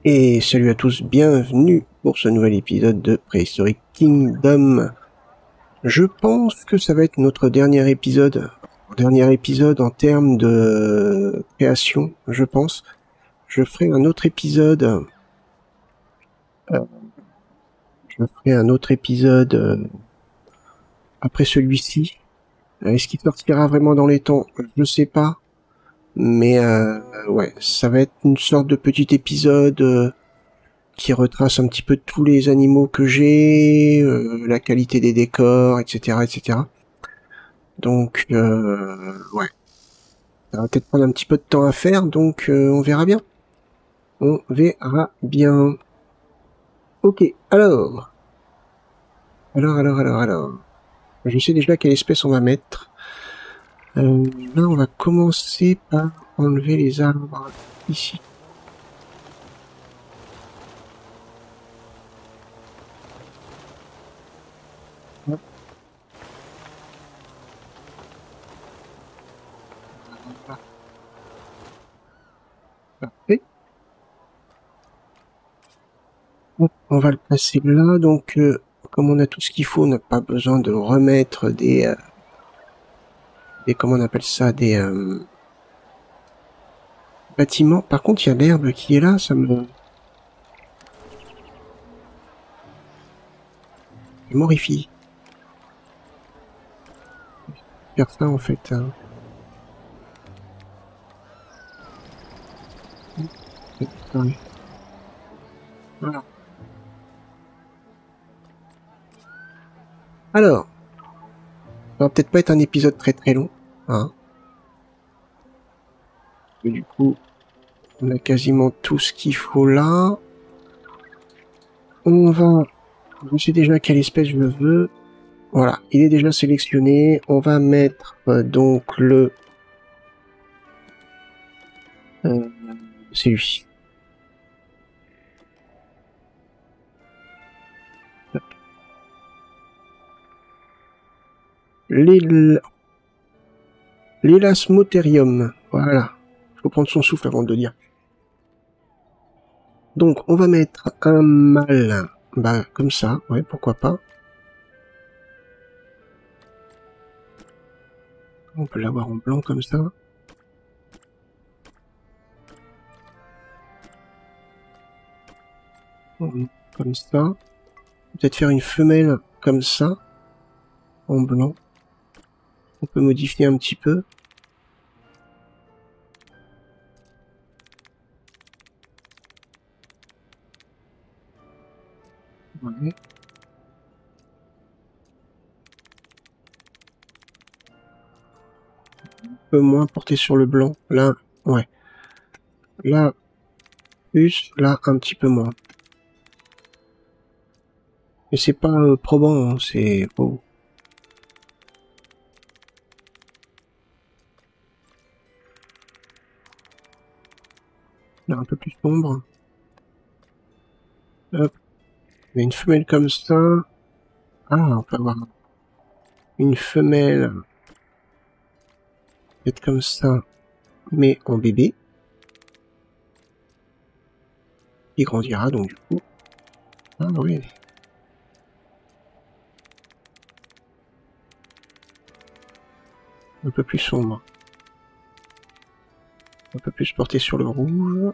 Et salut à tous, bienvenue pour ce nouvel épisode de Prehistoric Kingdom. Je pense que ça va être notre dernier épisode en termes de création, je pense. Je ferai un autre épisode, après celui-ci. Est-ce qu'il sortira vraiment dans les temps? Je ne sais pas. Mais ouais, ça va être une sorte de petit épisode qui retrace un petit peu tous les animaux que j'ai, la qualité des décors, etc., etc. Donc, ouais, ça va peut-être prendre un petit peu de temps à faire, donc on verra bien. On verra bien. Ok, alors. Je sais déjà quelle espèce on va mettre. Là, on va commencer par enlever les arbres ici. Parfait. On va le placer là, donc comme on a tout ce qu'il faut, on n'a pas besoin de remettre des comment on appelle ça, des bâtiments. Par contre, il y a l'herbe qui est là, ça m'horrifie. Faire ça en fait. Hein. Voilà. Alors, ça va peut-être pas être un épisode très très long, hein. Mais du coup, on a quasiment tout ce qu'il faut là. Je sais déjà quelle espèce je veux. Voilà, il est déjà sélectionné. On va mettre donc c'est lui. L'Elasmotherium. Voilà. Faut prendre son souffle avant de le dire. Donc, on va mettre un mâle. Bah, comme ça. Ouais, pourquoi pas. On peut l'avoir en blanc comme ça. Comme ça. Peut-être faire une femelle comme ça. En blanc. On peut modifier un petit peu. Ouais. Un peu moins porté sur le blanc. Là, ouais. Là, plus. Là, un petit peu moins. Mais c'est pas probant, hein, c'est... Oh. Là, un peu plus sombre. Hop. Mais une femelle comme ça... Ah, on peut avoir une femelle... Peut-être comme ça, mais en bébé. Il grandira, donc du coup... Ah oui. Un peu plus sombre. Un peu plus porté sur le rouge.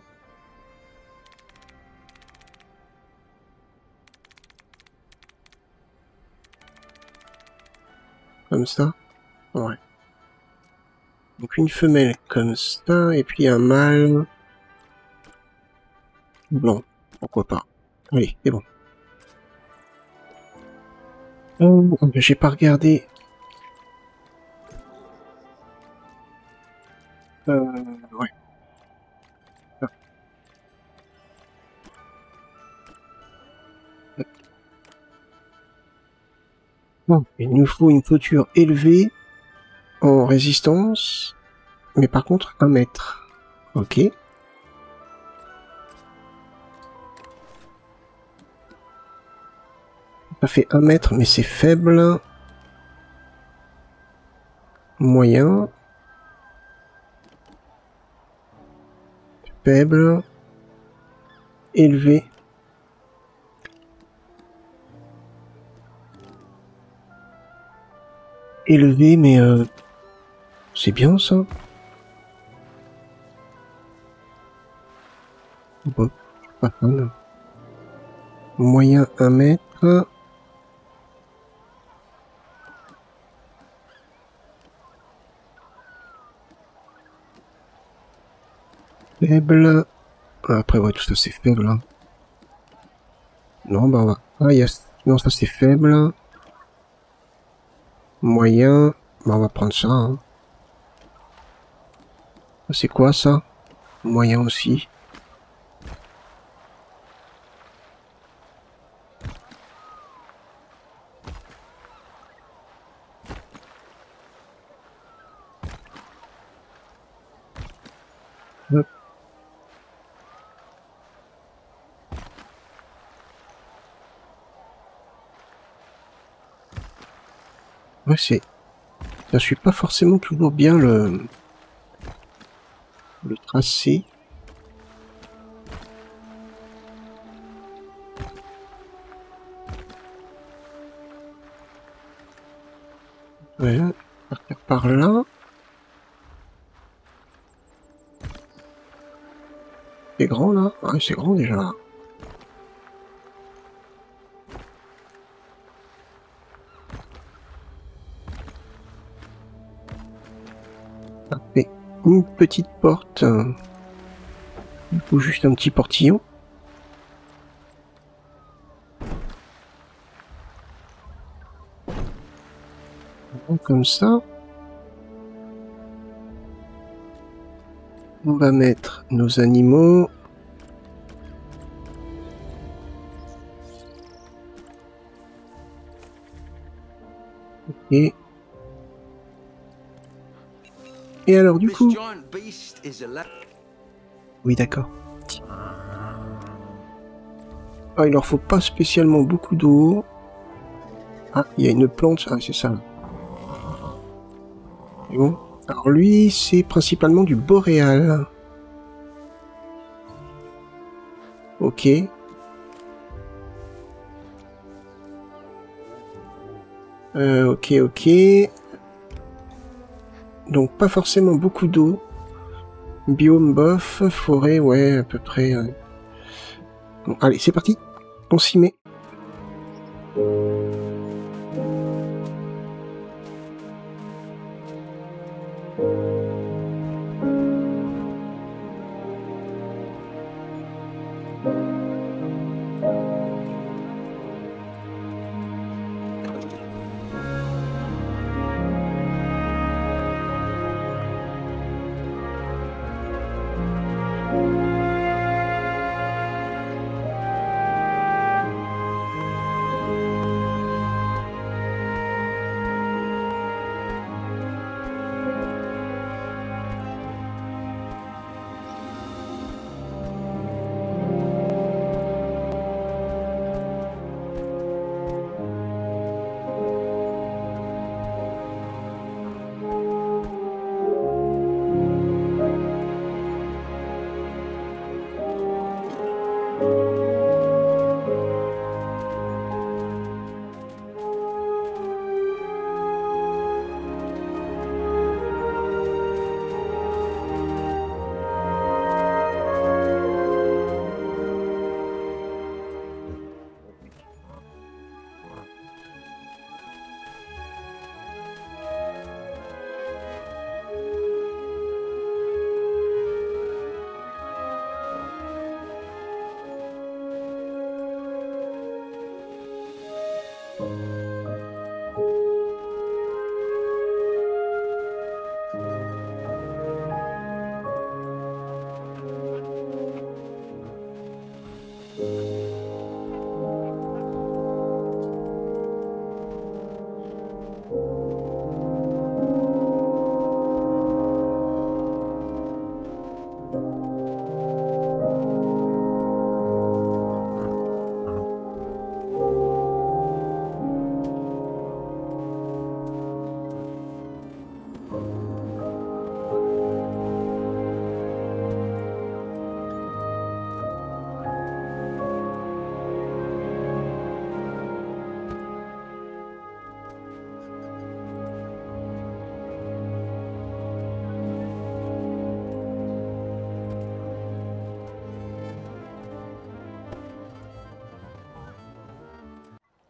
Comme ça. Ouais. Donc une femelle comme ça, et puis un mâle blanc. Pourquoi pas. Allez, c'est bon. Oh, j'ai pas regardé. Ouais. Bon, il nous faut une clôture élevée en résistance, mais par contre 1 mètre. Ok. Ça fait 1 mètre, mais c'est faible. Moyen. Faible. élevé. Élevé, mais c'est bien ça. Bon, pas fan. Moyen 1 mètre. Faible. Après, ouais, tout ça c'est faible. Hein. Non, bah on va. Ah, y a... Non, ça c'est faible. Moyen. Bah on va prendre ça. Hein. C'est quoi ça? Moyen aussi. Hop. Ouais, c'est... Je suis pas forcément toujours bien le tracé. Ouais, partir par là. C'est grand là? Ouais, c'est grand déjà. Ça fait une petite porte. Du coup, juste un petit portillon. Comme ça. On va mettre nos animaux. Et alors du coup... Oui, d'accord. Ah, il leur faut pas spécialement beaucoup d'eau. Ah, il y a une plante. Ah, c'est ça. C'est bon. Alors lui, c'est principalement du boréal. Ok. Ok, ok. Donc pas forcément beaucoup d'eau. Biome bof, forêt, ouais, à peu près. Bon, allez, c'est parti. On s'y met.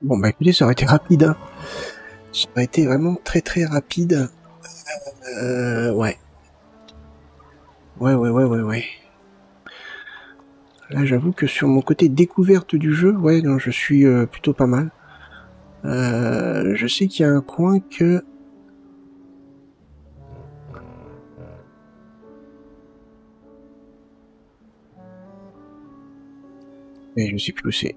Bon bah écoutez, ça aurait été rapide. Hein. Ça aurait été vraiment très très rapide. Ouais. Ouais. Là, j'avoue que sur mon côté découverte du jeu, ouais, non, je suis plutôt pas mal. Je sais qu'il y a un coin que... Mais je sais plus où c'est.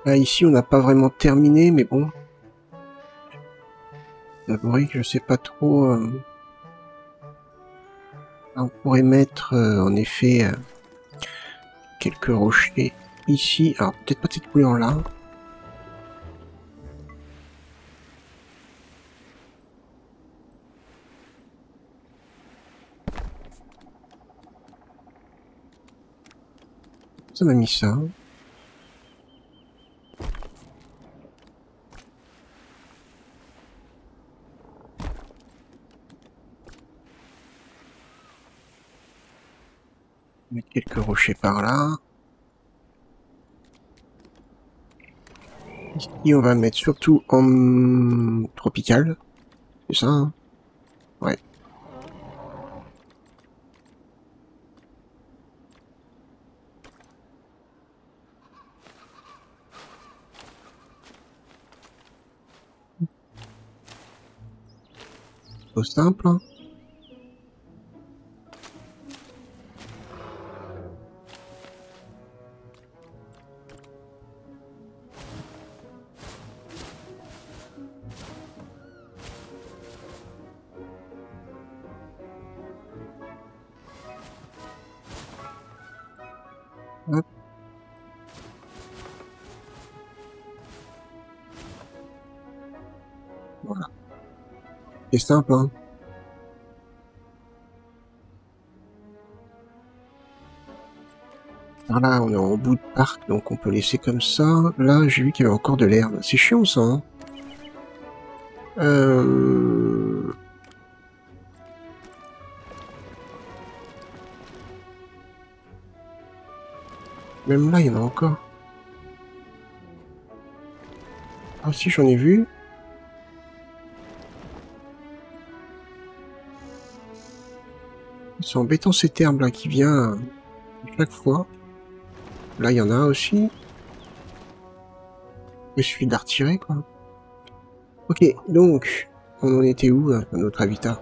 Là, ici, on n'a pas vraiment terminé, mais bon. J'avouerai que je sais pas trop... On pourrait mettre, en effet, quelques rochers ici. Alors, peut-être pas de cette couleur-là. Ça m'a mis ça. Mettre quelques rochers par là. Ici, on va mettre surtout en tropical. C'est ça, hein? Ouais. Plutôt simple. Hein. Hop. Voilà. C'est simple, hein. Alors là, on est en bout de parc, donc on peut laisser comme ça. Là, j'ai vu qu'il y avait encore de l'herbe. C'est chiant, ça, hein. Même là, il y en a encore. Ah si, j'en ai vu. C'est embêtant cette herbe là qui vient chaque fois. Là, il y en a aussi. Il suffit de la retirer, quoi. Ok, donc, on en était où, à notre habitat?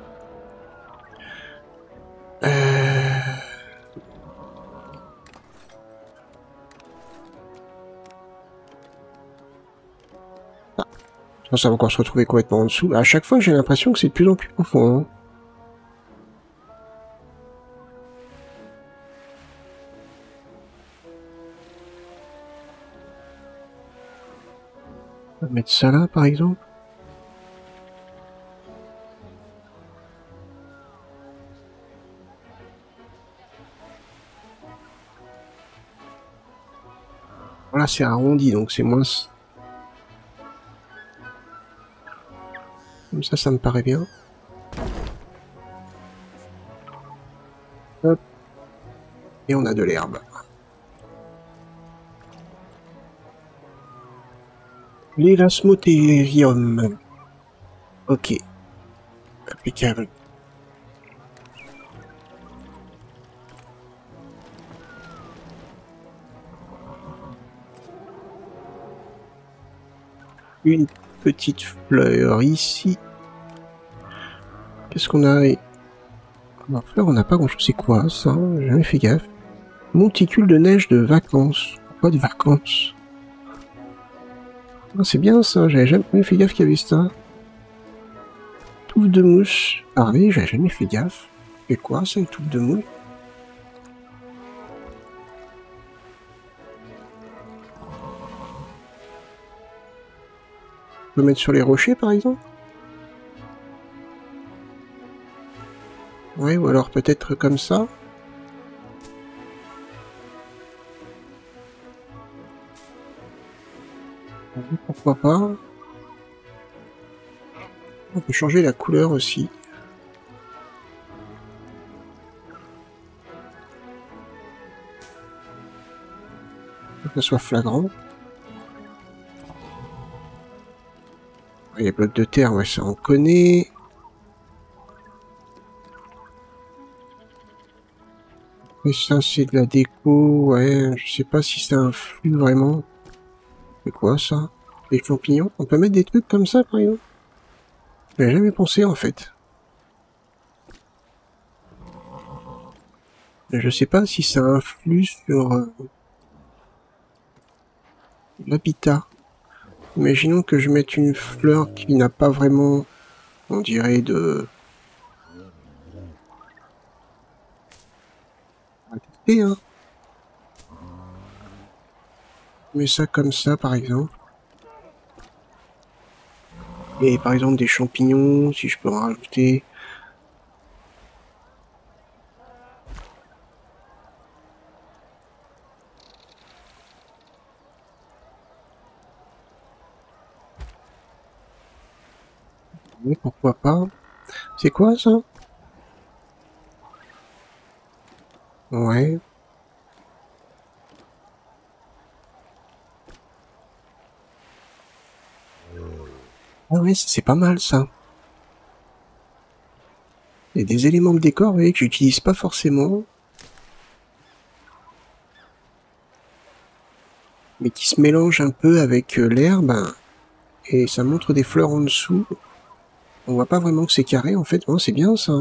Je pense qu'on va encore se retrouver complètement en dessous. À chaque fois, j'ai l'impression que c'est de plus en plus profond. Hein. On va mettre ça là, par exemple. Voilà, c'est arrondi, donc c'est moins... Comme ça me paraît bien. Hop. Et on a de l'herbe. L'élasmotherium. Ok. Impeccable. Une petite fleur ici. Qu'est-ce qu'on a? Alors, fleur, on n'a pas grand-chose. C'est quoi, ça? J'ai jamais fait gaffe. Monticule de neige de vacances. Pas de vacances. Ah, c'est bien, ça. J'avais jamais fait gaffe qu'il y avait ça. Touffe de mousse. Ah oui, j'avais jamais fait gaffe. Et quoi, ça, une touffe de mousse? On peut mettre sur les rochers, par exemple? Ouais, ou alors peut-être comme ça. Pourquoi pas. On peut changer la couleur aussi. que ça soit flagrant. Les blocs de terre, ouais, ça on connaît. Et ça, c'est de la déco, ouais, je sais pas si ça influe vraiment. C'est quoi ça? Des champignons? On peut mettre des trucs comme ça, par exemple? J'avais jamais pensé, en fait. Je sais pas si ça influe sur l'habitat. Imaginons que je mette une fleur qui n'a pas vraiment, on dirait, de... On va tester, hein. Je mets ça comme ça, par exemple. Et par exemple, des champignons, si je peux en rajouter... Mais pourquoi pas? C'est quoi, ça? Ouais. Ah ouais, c'est pas mal, ça. Il y a des éléments de décor, vous voyez, que j'utilise pas forcément. Mais qui se mélangent un peu avec l'herbe. Et ça montre des fleurs en dessous. On voit pas vraiment que c'est carré, en fait. Oh, c'est bien, ça.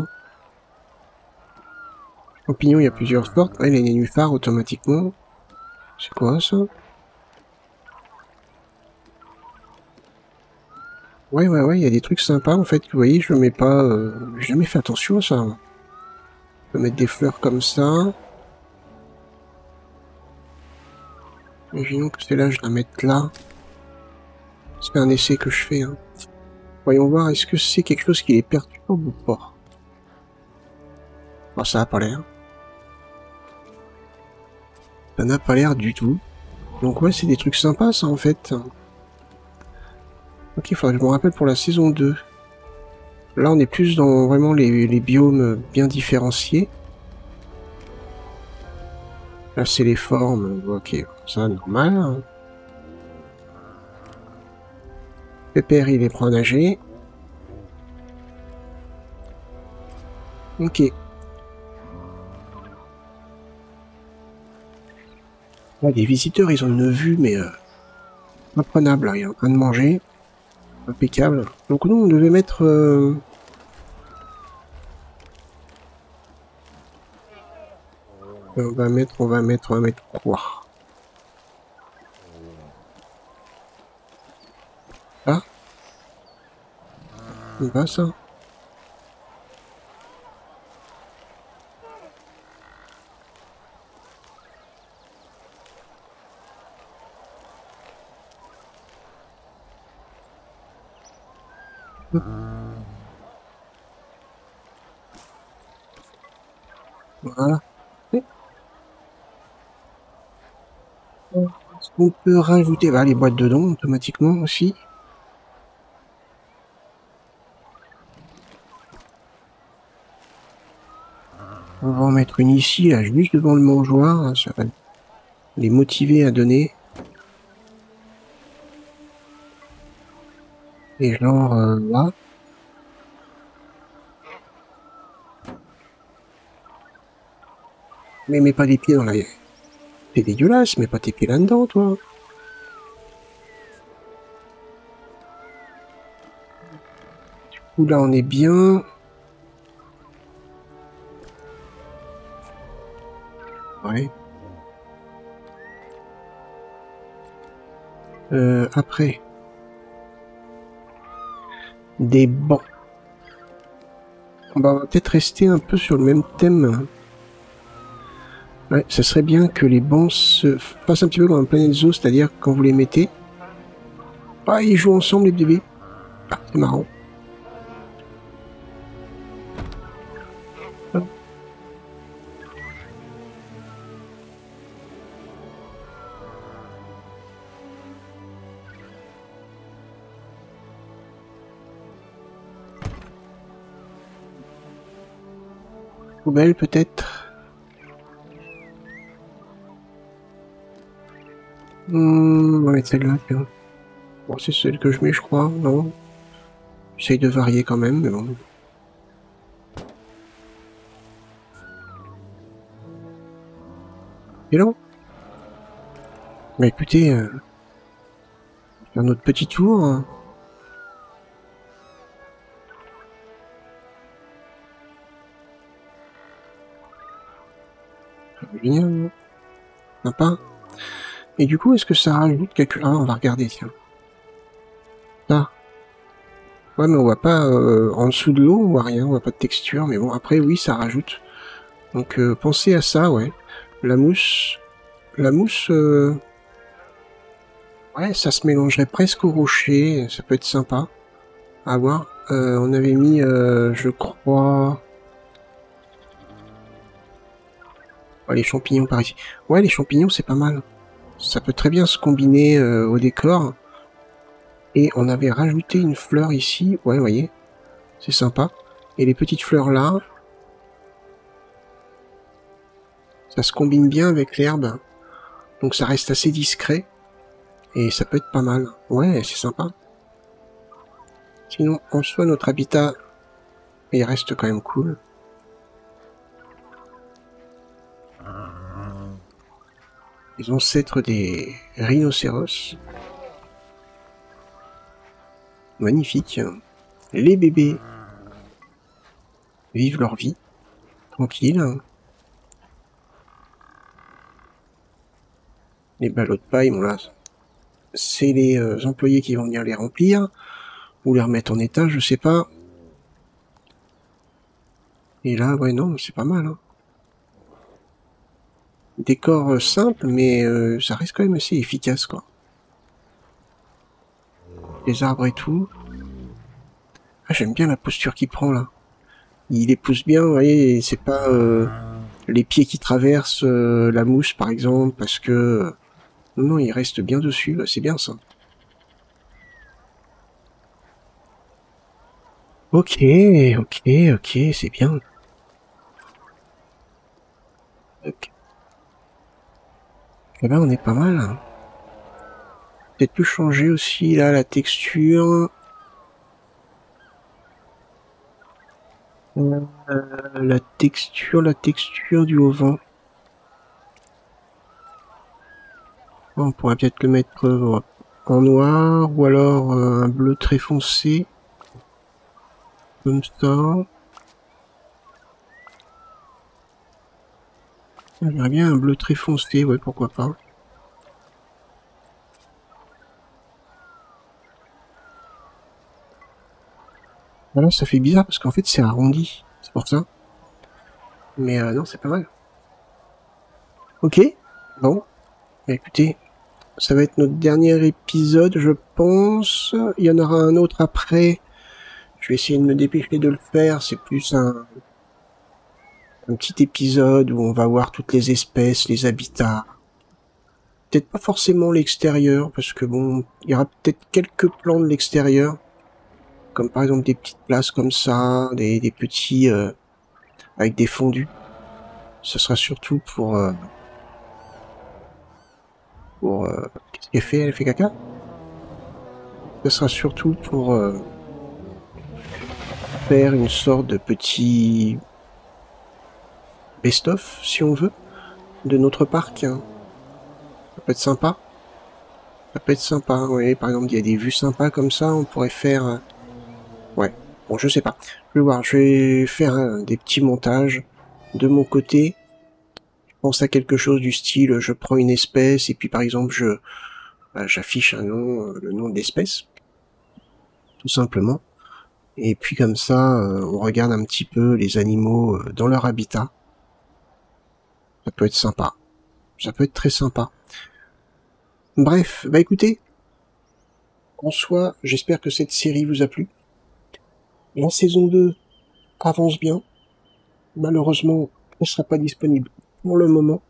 Champignon, il y a plusieurs sortes. Ouais, les nénuphars, automatiquement. C'est quoi, ça? Ouais, il y a des trucs sympas, en fait. Vous voyez, je mets pas... j'ai jamais fait attention à ça. On peut mettre des fleurs comme ça. Imaginons que celle-là, je la mette là. C'est un essai que je fais, hein. Voyons voir, est-ce que c'est quelque chose qui les perturbe ou pas? Bon, ça a pas l'air. Ça n'a pas l'air du tout. Donc ouais, c'est des trucs sympas, ça, en fait. Ok, il faudrait que je me rappelle pour la saison 2. Là, on est plus dans vraiment les biomes bien différenciés. Là, c'est les formes. Ok, ça, normal. Hein. Pépère, il est prêt à nager. Ok. Là, les visiteurs, ils ont une vue, mais imprenable. Là. Il est en train de manger. Impeccable. Donc nous, on devait mettre... on va mettre quoi? Ah, il va ça? Voilà. Est-ce qu'on peut rajouter les boîtes dedans automatiquement aussi? On va en mettre une ici, là, juste devant le mangeoir. Hein, ça va les motiver à donner. Et genre là. Mais mets pas des pieds dans la... C'est dégueulasse, mets pas tes pieds là-dedans, toi. Du coup, là, on est bien. Ouais. Après. Des bancs. On va peut-être rester un peu sur le même thème. Ouais, ça serait bien que les bancs se fassent un petit peu comme un Planet Zoo, c'est-à-dire quand vous les mettez... Ah, ils jouent ensemble, les bébés. Ah, c'est marrant. Ah. Poubelle, peut-être. On va mettre celle-là, tiens. Bon, c'est celle que je mets, je crois, non? J'essaye de varier quand même, mais bon. Et là? Bah écoutez, faire notre petit tour. Hein. Génial, non? Sympa. Et du coup, est-ce que ça rajoute quelque... Ah, on va regarder, tiens. Ah. Ouais, mais on voit pas en dessous de l'eau, on voit rien, on voit pas de texture, mais bon, après, oui, ça rajoute. Donc, pensez à ça, ouais. La mousse... La mousse... Ouais, ça se mélangerait presque au rocher, ça peut être sympa. À voir. On avait mis, je crois... Ouais, les champignons par ici. Ouais, les champignons, c'est pas mal. Ça peut très bien se combiner au décor. Et on avait rajouté une fleur ici. Ouais, vous voyez. C'est sympa. Et les petites fleurs là, ça se combine bien avec l'herbe. Donc ça reste assez discret. Et ça peut être pas mal. Ouais, c'est sympa. Sinon, en soi, notre habitat, il reste quand même cool. Les ancêtres des rhinocéros. Magnifique. Les bébés vivent leur vie. Tranquille. Les ballots de paille, bon là, c'est les employés qui vont venir les remplir. Ou les remettre en état, je sais pas. Et là, ouais, non, c'est pas mal. Hein. Décor simple, mais ça reste quand même assez efficace, quoi. Les arbres et tout. Ah, j'aime bien la posture qu'il prend, là. Il les pousse bien, vous voyez, c'est pas les pieds qui traversent la mousse, par exemple, parce que... non, non, il reste bien dessus, c'est bien, ça. Ok, ok, ok, c'est bien. Ok. Eh ben, on est pas mal. Hein. Peut-être plus changer aussi, là, la texture... la texture du auvent. On pourrait peut-être le mettre en noir ou alors un bleu très foncé. Comme ça. J'aimerais bien un bleu très foncé, ouais, pourquoi pas. Voilà, ça fait bizarre parce qu'en fait c'est arrondi. C'est pour ça. Mais non, c'est pas mal. Ok. Bon. Bah, écoutez, ça va être notre dernier épisode, je pense. Il y en aura un autre après. Je vais essayer de me dépêcher de le faire. C'est plus un petit épisode où on va voir toutes les espèces, les habitats. Peut-être pas forcément l'extérieur, parce que bon, il y aura peut-être quelques plans de l'extérieur. Comme par exemple des petites places comme ça, des petits... avec des fondus. Ce sera surtout pour... qu'est-ce qu'elle fait? Elle fait caca? Ce sera surtout pour faire une sorte de petit best-of, si on veut, de notre parc. Hein. Ça peut être sympa. Ça peut être sympa, oui. Par exemple, il y a des vues sympas comme ça, on pourrait faire... ouais. Bon, je sais pas. Je vais voir, je vais faire des petits montages de mon côté. Je pense à quelque chose du style, je prends une espèce et puis par exemple, j'affiche un nom, le nom de l'espèce, tout simplement. Et puis comme ça, on regarde un petit peu les animaux dans leur habitat. Ça peut être sympa. Ça peut être très sympa. Bref, bah écoutez, en soi, j'espère que cette série vous a plu. La saison 2 avance bien. Malheureusement, elle ne sera pas disponible pour le moment.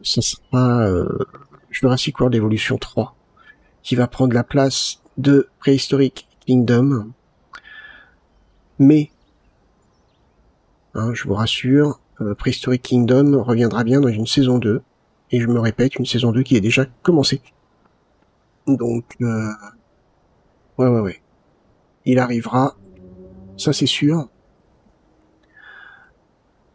Ça sera Jurassic World Evolution 3, qui va prendre la place de Prehistoric Kingdom. Mais, hein, je vous rassure, Prehistoric Kingdom reviendra bien dans une saison 2. et je me répète, une saison 2 qui est déjà commencée. Donc, ouais. Il arrivera, ça c'est sûr.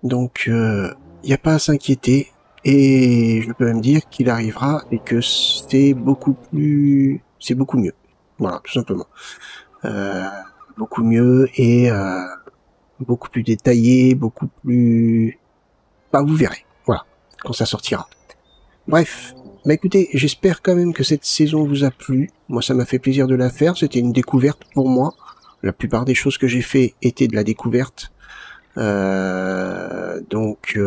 Donc, il n'y a pas à s'inquiéter, et je peux même dire qu'il arrivera et que c'est beaucoup mieux. Voilà, tout simplement. Beaucoup mieux et beaucoup plus détaillé, beaucoup plus... Bah, vous verrez, voilà, quand ça sortira. Bref, bah écoutez, j'espère quand même que cette saison vous a plu. Moi, ça m'a fait plaisir de la faire, c'était une découverte pour moi. La plupart des choses que j'ai fait étaient de la découverte. Donc,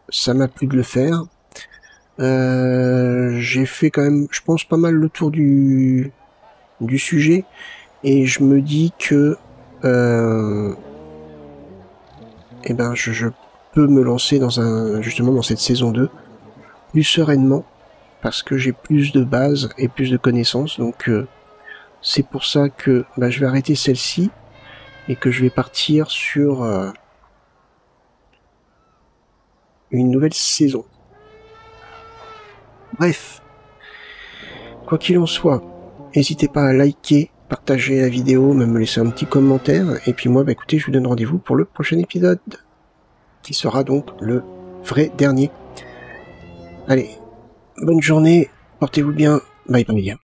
ça m'a plu de le faire. J'ai fait quand même, je pense, pas mal le tour du sujet, et je me dis que eh ben je peux me lancer justement dans cette saison 2 plus sereinement, parce que j'ai plus de bases et plus de connaissances. Donc c'est pour ça que je vais arrêter celle-ci et que je vais partir sur une nouvelle saison. Bref, quoi qu'il en soit, n'hésitez pas à liker, partager la vidéo, même me laisser un petit commentaire, et puis moi, écoutez, je vous donne rendez-vous pour le prochain épisode, qui sera donc le vrai dernier. Allez, bonne journée, portez-vous bien, bye bye.